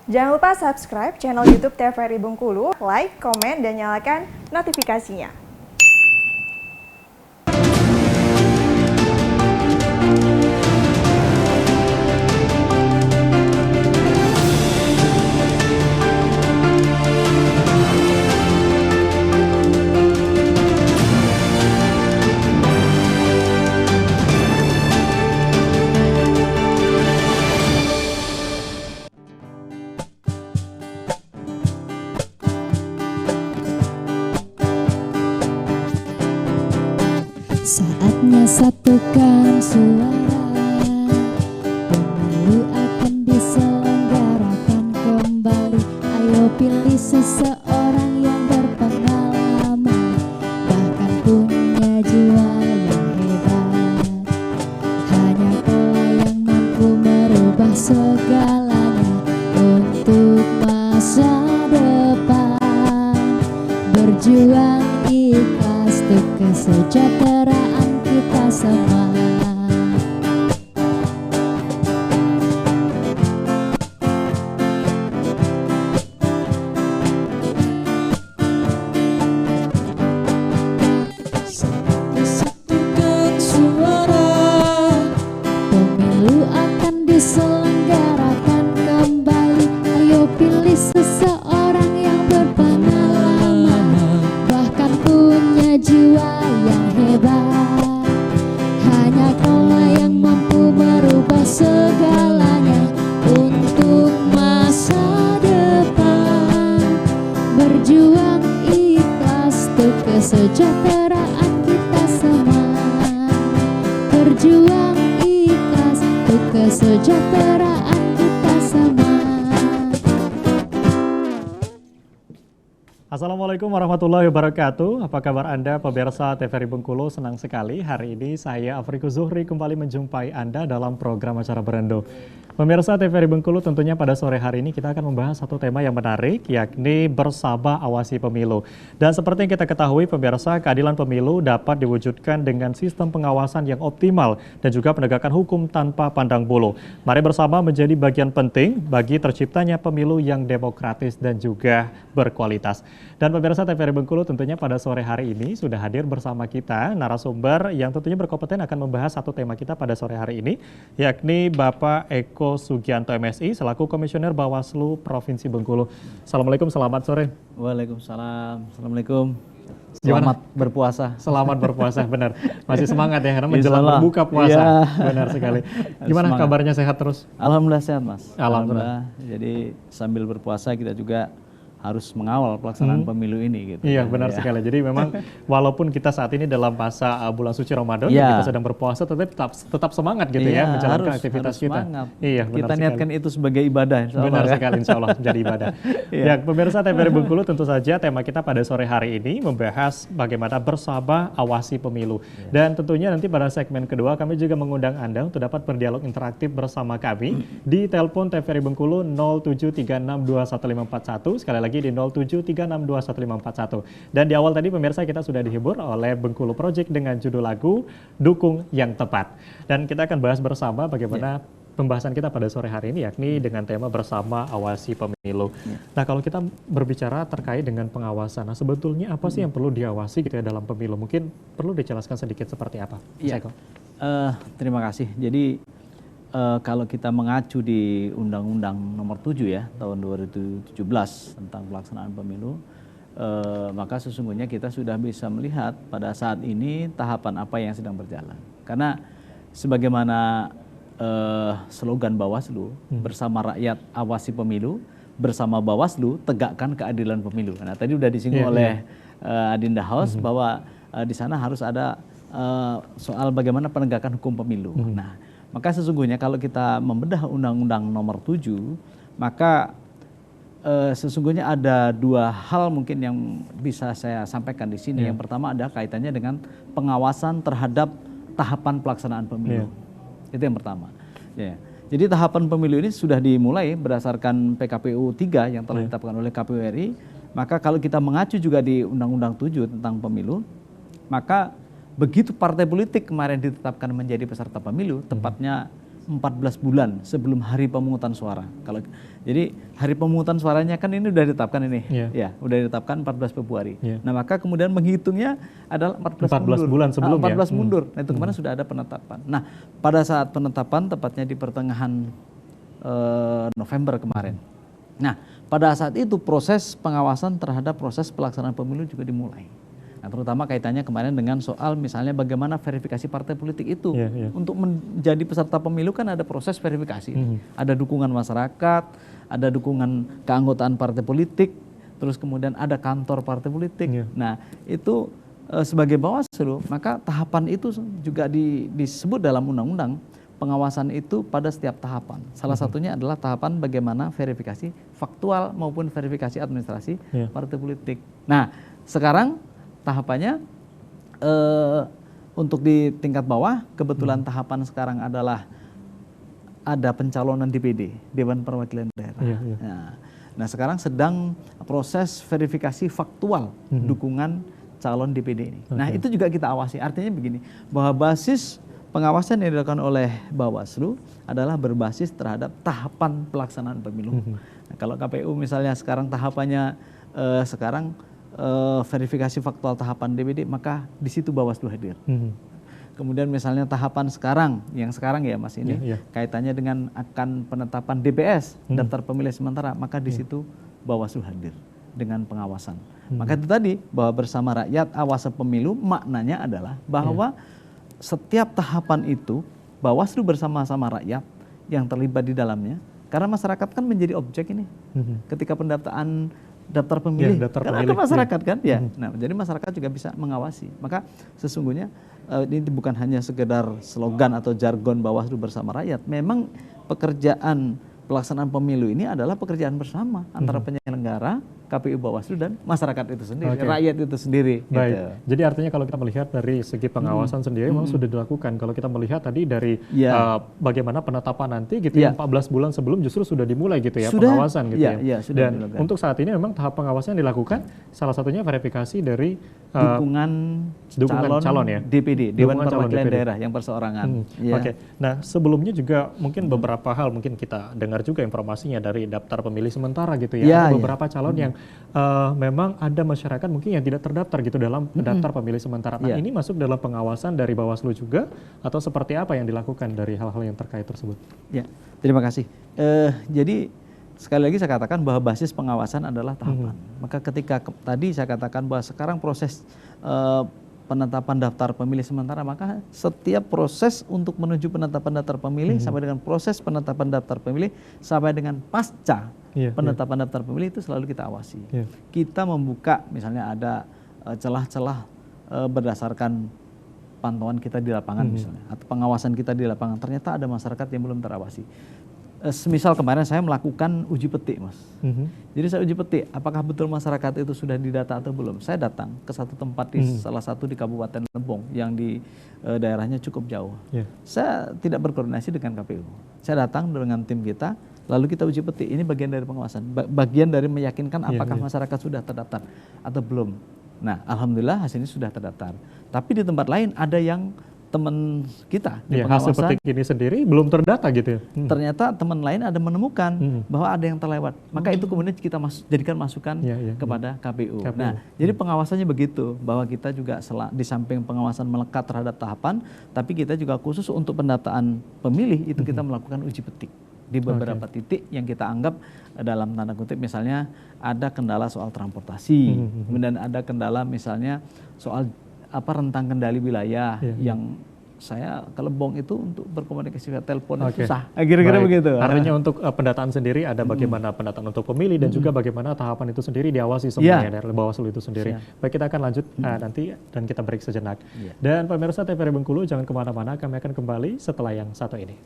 Jangan lupa subscribe channel YouTube TVRI Bengkulu, like, komen, dan nyalakan notifikasinya. Saatnya satukan suara, pemilu akan diselenggarakan kembali. Ayo pilih seseorang yang berpengalaman, bahkan punya jiwa yang hebat. Hanya Kau yang mampu merubah segalanya untuk masa depan. Berjuang ikhlas untuk kesejahteraan kita semua. Satukan suara, pemilu akan diselenggarakan kembali. Ayo pilih seseorang yang berpengalaman, bahkan punya jiwa yang hebat. Hanya Kaulah yang mampu merubah segalanya untuk masa depan. Berjuang ikhlas untuk kesejahteraan kita semua. Berjuang ikhlas untuk kesejahteraan kita semua. Assalamualaikum warahmatullahi wabarakatuh. Apa kabar Anda pemirsa TVRI Bengkulu? Senang sekali hari ini saya Afriko Zuhri kembali menjumpai Anda dalam program acara Berendo. Pemirsa TVRI Bengkulu, tentunya pada sore hari ini kita akan membahas satu tema yang menarik, yakni bersama awasi pemilu. Dan seperti yang kita ketahui pemirsa, keadilan pemilu dapat diwujudkan dengan sistem pengawasan yang optimal dan juga penegakan hukum tanpa pandang bulu. Mari bersama menjadi bagian penting bagi terciptanya pemilu yang demokratis dan juga berkualitas. Dan pemirsa TVRI Bengkulu, tentunya pada sore hari ini sudah hadir bersama kita narasumber yang tentunya berkompeten akan membahas satu tema kita pada sore hari ini, yakni Bapak Eko Sugianto MSI selaku Komisioner Bawaslu Provinsi Bengkulu. Assalamualaikum, selamat sore. Waalaikumsalam, assalamualaikum. Selamat berpuasa. Selamat berpuasa, benar. Masih semangat ya karena menjelang berbuka puasa. Ya. Benar sekali. Gimana semangat. Kabarnya, sehat terus? Alhamdulillah sehat, Mas. Alhamdulillah. Jadi sambil berpuasa kita juga harus mengawal pelaksanaan pemilu ini gitu. Iya, benar sekali. Jadi memang walaupun kita saat ini dalam masa bulan suci Ramadan, kita sedang berpuasa, tetap semangat gitu ya menjalankan aktivitas harus kita. Semangat. Iya, benar kita sekali. niatkan itu sebagai ibadah. Benar sekali, insya Allah menjadi ibadah. Ya, pemirsa TVRI Bengkulu, tentu saja tema kita pada sore hari ini membahas bagaimana bersama awasi pemilu. Dan tentunya nanti pada segmen kedua kami juga mengundang Anda untuk dapat berdialog interaktif bersama kami di telepon TVRI Bengkulu 0736211541, sekali lagi di 0736211541. Dan di awal tadi pemirsa kita sudah dihibur oleh Bengkulu Project dengan judul lagu Dukung Yang Tepat. Dan kita akan bahas bersama bagaimana pembahasan kita pada sore hari ini, yakni dengan tema bersama awasi pemilu. Nah, kalau kita berbicara terkait dengan pengawasan, nah sebetulnya apa sih yang perlu diawasi gitu ya dalam pemilu? Mungkin perlu dijelaskan sedikit seperti apa? Iya. Terima kasih. Jadi kalau kita mengacu di Undang-Undang Nomor 7 ya tahun 2017 tentang pelaksanaan pemilu, maka sesungguhnya kita sudah bisa melihat pada saat ini tahapan apa yang sedang berjalan. Karena sebagaimana slogan Bawaslu, bersama rakyat awasi pemilu, bersama Bawaslu tegakkan keadilan pemilu. Nah, tadi sudah disinggung oleh Adinda Haus bahwa di sana harus ada soal bagaimana penegakan hukum pemilu. Nah, maka sesungguhnya kalau kita membedah Undang-Undang Nomor 7, maka sesungguhnya ada dua hal mungkin yang bisa saya sampaikan di sini. Yang pertama ada kaitannya dengan pengawasan terhadap tahapan pelaksanaan pemilu. Itu yang pertama. Jadi tahapan pemilu ini sudah dimulai berdasarkan PKPU 3 yang telah ditetapkan oleh KPU RI. Maka kalau kita mengacu juga di Undang-Undang 7 tentang pemilu, maka begitu partai politik kemarin ditetapkan menjadi peserta pemilu, tepatnya 14 bulan sebelum hari pemungutan suara. Jadi hari pemungutan suaranya kan ini udah ditetapkan ini. Ya, udah ditetapkan 14 Februari. Nah, maka kemudian menghitungnya adalah 14 bulan sebelum 14 mundur. Nah, itu kemarin sudah ada penetapan. Nah, pada saat penetapan tepatnya di pertengahan November kemarin. Nah, pada saat itu proses pengawasan terhadap proses pelaksanaan pemilu juga dimulai. Nah, terutama kaitannya kemarin dengan soal misalnya bagaimana verifikasi partai politik itu. Untuk menjadi peserta pemilu kan ada proses verifikasi. Ada dukungan masyarakat, ada dukungan keanggotaan partai politik, terus kemudian ada kantor partai politik. Nah, itu sebagai Bawaslu, maka tahapan itu juga disebut dalam undang-undang. Pengawasan itu pada setiap tahapan. Salah satunya adalah tahapan bagaimana verifikasi faktual maupun verifikasi administrasi partai politik. Nah, sekarang tahapannya untuk di tingkat bawah, kebetulan tahapan sekarang adalah ada pencalonan DPD, Dewan Perwakilan Daerah. Nah, sekarang sedang proses verifikasi faktual dukungan calon DPD ini. Nah, itu juga kita awasi. Artinya begini, bahwa basis pengawasan yang dilakukan oleh Bawaslu adalah berbasis terhadap tahapan pelaksanaan pemilu. Nah, kalau KPU misalnya sekarang tahapannya verifikasi faktual tahapan DPD, maka di situ Bawaslu hadir. Kemudian misalnya tahapan yang sekarang ya Mas ini kaitannya dengan akan penetapan DPS, daftar pemilih sementara, maka di situ Bawaslu hadir dengan pengawasan. Maka itu tadi bahwa bersama rakyat awasi pemilu maknanya adalah bahwa setiap tahapan itu Bawaslu bersama-sama rakyat yang terlibat di dalamnya, karena masyarakat kan menjadi objek ini. Ketika pendaftaran daftar pemilih, karena ada masyarakat kan, Nah, jadi masyarakat juga bisa mengawasi. Maka sesungguhnya ini bukan hanya sekedar slogan atau jargon Bawaslu bersama rakyat. Memang pekerjaan pelaksanaan pemilu ini adalah pekerjaan bersama antara penyelenggara, KPU, Bawaslu, dan masyarakat itu sendiri, rakyat itu sendiri. Baik. Gitu. Jadi artinya kalau kita melihat dari segi pengawasan sendiri memang sudah dilakukan. Kalau kita melihat tadi dari bagaimana penetapan nanti gitu, 14 bulan sebelum justru sudah dimulai gitu ya pengawasan gitu ya. Sudah Dan dilakukan. untuk saat ini memang tahap pengawasan yang dilakukan salah satunya verifikasi dari dukungan calon ya, DPD, Dewan Dukungan calon Perwakilan DPD. Daerah yang perseorangan. Oke. Nah, sebelumnya juga mungkin beberapa hal mungkin kita dengar juga informasinya dari daftar pemilih sementara gitu ya. Ada beberapa calon yang memang ada masyarakat mungkin yang tidak terdaftar gitu dalam daftar pemilih sementara. Nah, ini masuk dalam pengawasan dari Bawaslu juga atau seperti apa yang dilakukan dari hal-hal yang terkait tersebut? Ya, terima kasih. Jadi sekali lagi saya katakan bahwa basis pengawasan adalah tahapan. Maka ketika tadi saya katakan bahwa sekarang proses penetapan daftar pemilih sementara, maka setiap proses untuk menuju penetapan daftar pemilih sampai dengan proses penetapan daftar pemilih sampai dengan pasca penetapan daftar pemilih itu selalu kita awasi. Kita membuka misalnya ada celah-celah berdasarkan pantauan kita di lapangan misalnya, atau pengawasan kita di lapangan, ternyata ada masyarakat yang belum terawasi. Semisal kemarin saya melakukan uji petik, Mas. Jadi saya uji petik, apakah betul masyarakat itu sudah didata atau belum. Saya datang ke satu tempat di salah satu di Kabupaten Lebong yang di daerahnya cukup jauh. Saya tidak berkoordinasi dengan KPU. Saya datang dengan tim kita, lalu kita uji petik. Ini bagian dari pengawasan, bagian dari meyakinkan apakah masyarakat sudah terdaftar atau belum. Nah, alhamdulillah hasilnya sudah terdaftar. Tapi di tempat lain ada yang teman kita di pengawasan, hasil petik ini sendiri belum terdata gitu ya. Ternyata teman lain ada menemukan bahwa ada yang terlewat. Maka itu kemudian kita jadikan masukan kepada KPU. Nah, jadi pengawasannya begitu, bahwa kita juga di samping pengawasan melekat terhadap tahapan, tapi kita juga khusus untuk pendataan pemilih itu kita melakukan uji petik di beberapa titik yang kita anggap dalam tanda kutip misalnya ada kendala soal transportasi, kemudian ada kendala misalnya soal rentang kendali wilayah yang saya ke Lebong itu untuk berkomunikasi via telepon susah. Kira-kira begitu. Artinya untuk pendataan sendiri ada bagaimana pendataan untuk pemilih dan juga bagaimana tahapan itu sendiri diawasi semuanya dari Bawaslu itu sendiri. Baik, kita akan lanjut nanti dan kita break sejenak. Dan pemirsa TVRI Bengkulu jangan kemana-mana, kami akan kembali setelah yang satu ini.